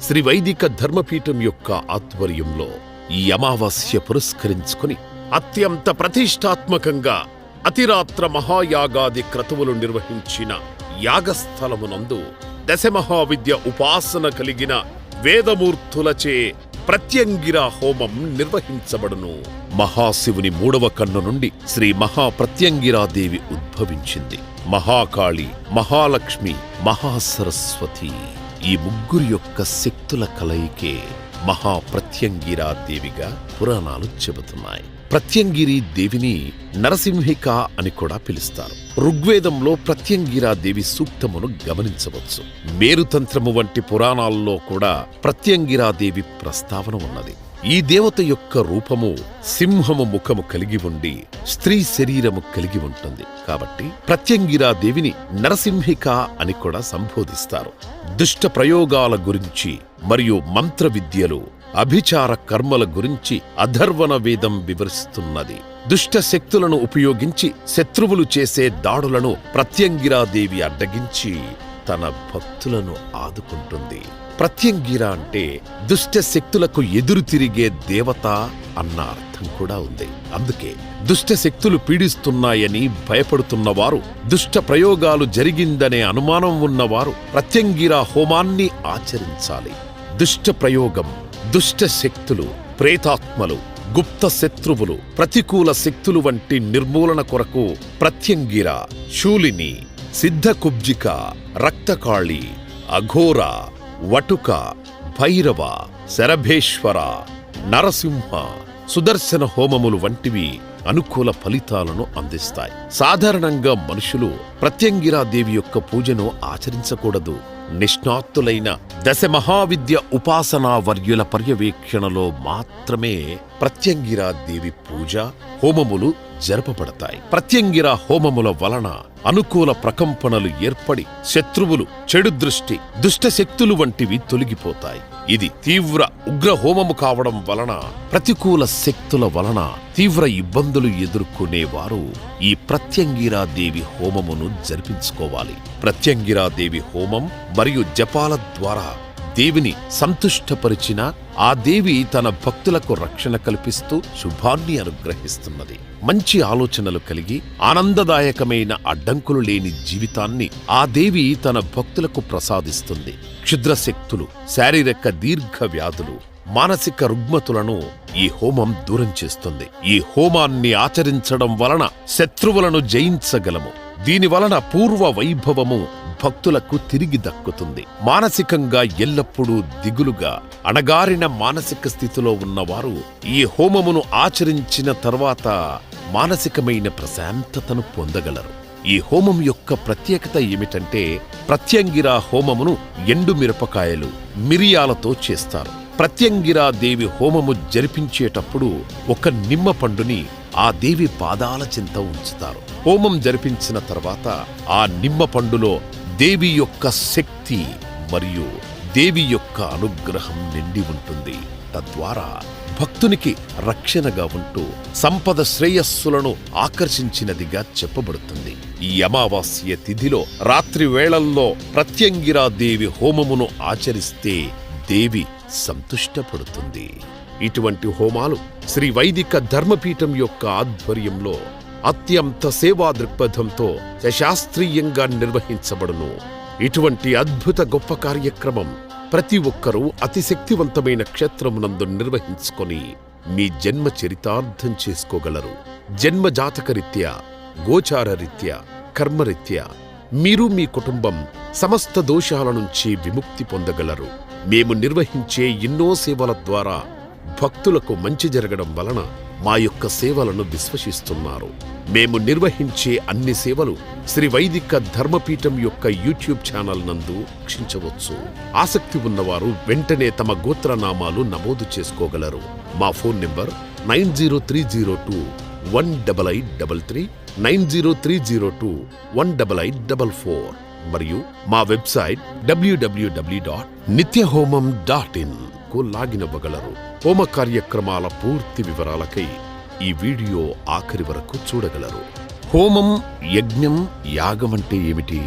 శ్రీ వైదిక ధర్మపీఠం యొక్క ఆధ్వర్యంలో ఈ అమావాస్య పురస్కరించుకుని అత్యంత ప్రతిష్టాత్మకంగా అతిరాత్ర మహాయాగాది క్రతువులు నిర్వహించిన యాగస్థలమునందు దశమహావిద్య ఉపాసన కలిగిన వేదమూర్తులచే ప్రత్యంగిరా హోమం నిర్వహించబడును. మహాశివుని మూడవ కన్ను నుండి శ్రీ మహాప్రత్యంగిరాదేవి ఉద్భవించింది. మహాకాళి, మహాలక్ష్మి, మహాసరస్వతి ఈ ముగ్గురి యొక్క శక్తుల కలయికే మహాప్రత్యంగిరాదేవిగా పురాణాలు చెబుతున్నాయి. ప్రత్యంగిరి దేవిని నరసింహిక అని కూడా పిలుస్తారు. ఋగ్వేదంలో ప్రత్యంగిరాదేవి సూక్తమును గమనించవచ్చు. మేరుతంత్రము వంటి పురాణాల్లో కూడా ప్రత్యంగిరాదేవి ప్రస్తావన ఉన్నది. ఈ దేవత యొక్క రూపము సింహము ముఖము కలిగి ఉండి స్త్రీ శరీరము కలిగి ఉంటుంది. కాబట్టి ప్రత్యంగిరాదేవిని నరసింహిక అని కూడా సంబోధిస్తారు. దుష్ట ప్రయోగాల గురించి మరియు మంత్ర విద్యలు, అభిచార కర్మల గురించి అథర్వణ వేదం వివరిస్తున్నది. దుష్ట శక్తులను ఉపయోగించి శత్రువులు చేసే దాడులను ప్రత్యంగిరాదేవి అడ్డగించి తన భక్తులను ఆదుకుంటుంది. ప్రత్యంగిర అంటే దుష్ట శక్తులకు ఎదురు తిరిగే దేవత అన్న అర్థం కూడా ఉంది. అందుకే దుష్ట శక్తులు పీడిస్తున్నాయని భయపడుతున్నవారు, దుష్ట ప్రయోగాలు జరిగిందనే అనుమానం ఉన్నవారు ప్రత్యంగిర హోమాన్ని ఆచరించాలి. దుష్ట ప్రయోగం, దుష్ట శక్తులు, ప్రేతాత్మలు, గుప్త శత్రువులు, ప్రతికూల శక్తులు వంటి నిర్మూలన కొరకు ప్రత్యంగిర, శూలిని, సిద్ధకుబ్జిక, రక్తకాళి, అఘోర, వటుక, భైరవ, శరభేశ్వర, నరసింహ, సుదర్శన హోమములు వంటివి అనుకూల ఫలితాలను అందిస్తాయి. సాధారణంగా మనుషులు ప్రత్యంగిరాదేవి యొక్క పూజను ఆచరించకూడదు. నిష్ణాతులైన దశమహావిద్య ఉపాసనా వర్యుల పర్యవేక్షణలో మాత్రమే ప్రత్యంగిరాదేవి పూజ, హోమములు జరపబడతాయి. ప్రత్యంగిరా హోమముల వలన అనుకూల ప్రకంపనలు ఏర్పడి శత్రువులు, చెడు దృష్టి, దుష్టశక్తులు వంటివి తొలగిపోతాయి. ఇది తీవ్ర ఉగ్ర హోమము కావడం వలన ప్రతికూల శక్తుల వలన తీవ్ర ఇబ్బందులు ఎదుర్కొనేవారు ఈ ప్రత్యంగిరాదేవి హోమమును జరిపించుకోవాలి. ప్రత్యంగిరాదేవి హోమం మరియు జపాల ద్వారా దేవిని సంతుష్టపరిచిన ఆ దేవి తన భక్తులకు రక్షణ కల్పిస్తూ శుభాన్ని అనుగ్రహిస్తున్నది. మంచి ఆలోచనలు కలిగి ఆనందదాయకమైన అడ్డంకులు లేని జీవితాన్ని ఆ దేవి తన భక్తులకు ప్రసాదిస్తుంది. క్షుద్రశక్తులు, శారీరక దీర్ఘ వ్యాధులు, మానసిక రుగ్మతులను ఈ హోమం దూరం చేస్తుంది. ఈ హోమాన్ని ఆచరించడం వలన శత్రువులను జయించగలము. దీని వలన పూర్వ వైభవము భక్తులకు తిరిగి దక్కుతుంది. మానసికంగా ఎల్లప్పుడూ దిగులుగా, అణగారిన మానసిక స్థితిలో ఉన్నవారు ఈ హోమమును ఆచరించిన తర్వాత మానసికమైన ప్రశాంతతను పొందగలరు. ఈ హోమం యొక్క ప్రత్యేకత ఏమిటంటే ప్రత్యంగిరా హోమమును ఎండు మిరపకాయలు, మిరియాలతో చేస్తారు. ప్రత్యంగిరా దేవి హోమము జరిపించేటప్పుడు ఒక నిమ్మ పండుని ఆ దేవి పాదాల చింత ఉంచుతారు. హోమం జరిపించిన తర్వాత ఆ నిమ్మ పండులో దేవి యొక్క శక్తి మరియు దేవి యొక్క అనుగ్రహం నిండి ఉంటుంది. తద్వారా భక్తునికి రక్షణగా ఉంటూ సంపద శ్రేయస్సులను ఆకర్షించినదిగా చెప్పబడుతుంది. ఈ అమావాస్య తిథిలో రాత్రి వేళల్లో ప్రత్యంగిరాదేవి హోమమును ఆచరిస్తే దేవి సంతుష్టపడుతుంది. ఇటువంటి హోమాలు శ్రీ వైదిక ధర్మపీఠం యొక్క ఆధ్వర్యంలో అత్యంత సేవా దృక్పథంతో శాస్త్రీయంగా నిర్వహించబడును. ఇటువంటి అద్భుత గొప్ప కార్యక్రమం ప్రతి ఒక్కరూ అతి శక్తివంతమైన క్షేత్రమునందు నిర్వహించుకొని మీ జన్మ చరితార్థం చేసుకోగలరు. జన్మ జాతకరీత్యా, గోచారరీత్యా, కర్మరీత్యా మీరు మీ కుటుంబం సమస్త దోషాల నుంచి విముక్తి పొందగలరు. మేము నిర్వహించే ఎన్నో సేవల ద్వారా భక్తులకు మంచి జరగడం వలన మా యొక్క సేవలను విశ్వసిస్తున్నారు. మేము నిర్వహించే అన్ని సేవలు శ్రీ వైదిక ధర్మపీఠం యొక్క యూట్యూబ్ ఛానల్ నందు వీక్షించవచ్చు. ఆసక్తి ఉన్నవారు వెంటనే తమ గోత్రనామాలు నమోదు చేసుకోగలరు. మా ఫోన్ నెంబర్ 9030218833, 9030218844 మరియు మా వెబ్సైట్ www.nityahomam.in కు లాగిన్ అవ్వగలరు. హోమ కార్యక్రమాల పూర్తి వివరాలకై ఈ వీడియో ఆఖరి వరకు చూడగలరు. హోమం, యజ్ఞం, యాగం అంటే ఏమిటి?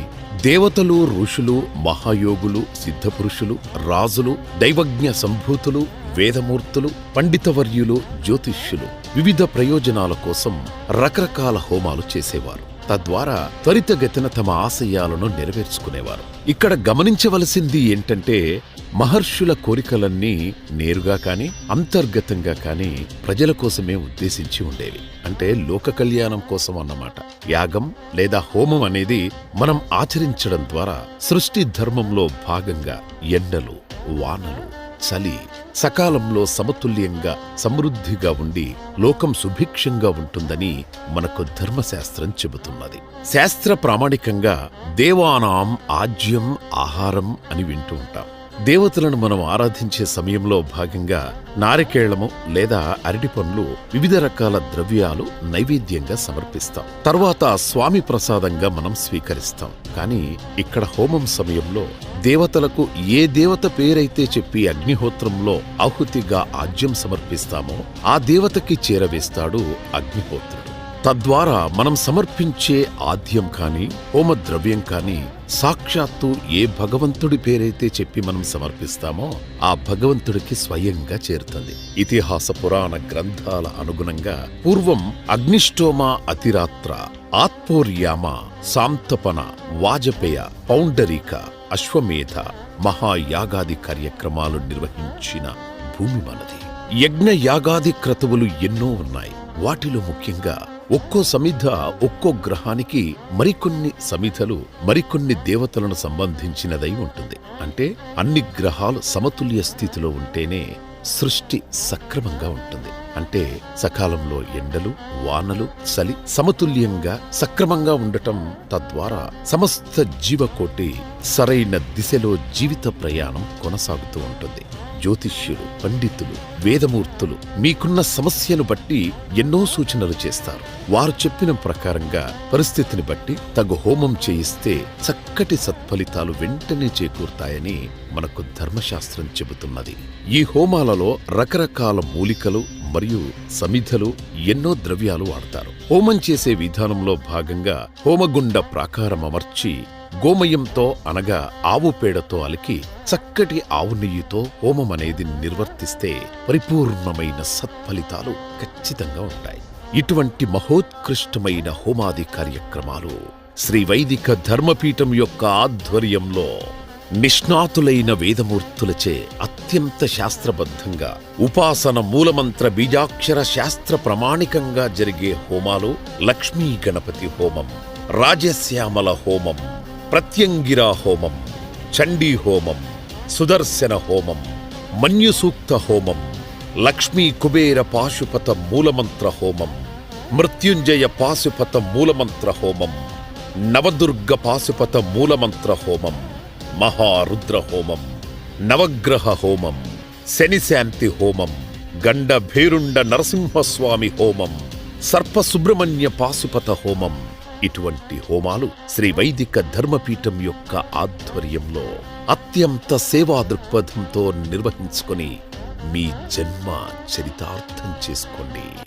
దేవతలు, ఋషులు, మహాయోగులు, సిద్ధపురుషులు, రాజులు, దైవజ్ఞ సంభూతులు, వేదమూర్తులు, పండితవర్యులు, జ్యోతిష్యులు వివిధ ప్రయోజనాల కోసం రకరకాల హోమాలు చేసేవారు. తద్వారా త్వరితగతిన తమ ఆశయాలను నెరవేర్చుకునేవారు. ఇక్కడ గమనించవలసింది ఏంటంటే, మహర్షుల కోరికలన్నీ నేరుగా కాని అంతర్గతంగా కాని ప్రజల కోసమే ఉద్దేశించి ఉండేవి. అంటే లోక కళ్యాణం కోసం అన్నమాట. యాగం లేదా హోమం అనేది మనం ఆచరించడం ద్వారా సృష్టి ధర్మంలో భాగంగా ఎండలు, వానలు, చలి సకాలంలో సమతుల్యంగా సమృద్ధిగా ఉండి లోకం సుభిక్షంగా ఉంటుందని మనకు ధర్మశాస్త్రం చెబుతున్నది. శాస్త్ర ప్రామాణికంగా దేవానాం ఆజ్యం ఆహారం అని వింటూ ఉంటాం. దేవతలను మనం ఆరాధించే సమయంలో భాగంగా నారికేళము లేదా అరటి పండ్లు వివిధ రకాల ద్రవ్యాలు నైవేద్యంగా సమర్పిస్తాం. తర్వాత స్వామి ప్రసాదంగా మనం స్వీకరిస్తాం. కానీ ఇక్కడ హోమం సమయంలో దేవతలకు ఏ దేవత పేరైతే చెప్పి అగ్నిహోత్రంలో ఆహుతిగా ఆజ్యం సమర్పిస్తామో ఆ దేవతకి చేరవేస్తాడు అగ్నిహోత్రుడు. తద్వారా మనం సమర్పించే ఆద్యం కాని హోమద్రవ్యం కాని సాక్షాత్తు ఏ భగవంతుడి పేరైతే చెప్పి మనం సమర్పిస్తామో ఆ భగవంతుడికి స్వయంగా చేరుతుంది. ఇతిహాస పురాణ గ్రంథాల అనుగుణంగా పూర్వం అగ్నిష్టోమ అతిరాత్ర, ఆత్పోర్యామ, సాంతపన, వాజపేయ, పౌండరీక, అశ్వమేధ మహాయాగాది కార్యక్రమాలు నిర్వహించిన భూమి మనది. యజ్ఞ యాగాది క్రతువులు ఎన్నో ఉన్నాయి. వాటిలో ముఖ్యంగా ఒక్కో సమిధ ఒక్కో గ్రహానికి మరికొన్ని సమిధలు మరికొన్ని దేవతలను సంబంధించినదై ఉంటుంది. అంటే అన్ని గ్రహాలు సమతుల్య స్థితిలో ఉంటేనే సృష్టి సక్రమంగా ఉంటుంది. అంటే సకాలంలో ఎండలు, వానలు, చలి సమతుల్యంగా సక్రమంగా ఉండటం, తద్వారా సమస్త జీవకోటి సరైన దిశలో జీవిత ప్రయాణం కొనసాగుతూ ఉంటుంది. జ్యోతిష్యులు, పండితులు, వేదమూర్తులు మీకున్న సమస్యను బట్టి ఎన్నో సూచనలు చేస్తారు. వారు చెప్పిన ప్రకారంగా పరిస్థితిని బట్టి తగు హోమం చేయిస్తే చక్కటి సత్ఫలితాలు వెంటనే చేకూరుతాయని మనకు ధర్మశాస్త్రం చెబుతున్నది. ఈ హోమాలలో రకరకాల మూలికలు మరియు సమిధలు, ఎన్నో ద్రవ్యాలు వాడతారు. హోమం చేసే విధానంలో భాగంగా హోమగుండ ప్రాకారం అమర్చి గోమయంతో అనగా ఆవు పేడతో అలికి చక్కటి ఆవు నెయ్యితో హోమం అనేది నిర్వర్తిస్తే పరిపూర్ణమైన సత్ఫలితాలు ఖచ్చితంగా ఉంటాయి. ఇటువంటి మహోత్కృష్టమైన హోమాది కార్యక్రమాలు శ్రీ వైదిక ధర్మపీఠం యొక్క ఆధ్వర్యంలో నిష్ణాతులైన వేదమూర్తులచే అత్యంత శాస్త్రబద్ధంగా ఉపాసన మూలమంత్ర బీజాక్షర శాస్త్ర ప్రమాణికంగా జరిగే హోమాలు లక్ష్మీ గణపతి హోమం, రాజశ్యామల హోమం, ప్రత్యంగిరా హోమం, చండీ హోమం, సుదర్శన హోమం, మన్యుసూక్త హోమం, లక్ష్మీ కుబేర పాశుపత మూలమంత్ర హోమం, మృత్యుంజయ పాశుపత మూలమంత్ర హోమం, నవదుర్గ పాశుపత మూలమంత్ర హోమం, మహారుద్ర హోమం, నవగ్రహ హోమం, శనిశాంతి హోమం, గండ భేరుండ నరసింహస్వామి హోమం, సర్ప సుబ్రహ్మణ్య పాశుపత హోమం, ఇటువంటి హోమాలు శ్రీ వైదిక ధర్మపీఠం యొక్క ఆధ్వర్యంలో అత్యంత సేవా దృక్పథంతో నిర్వహించుకొని మీ జన్మ చరితార్థం చేసుకోండి.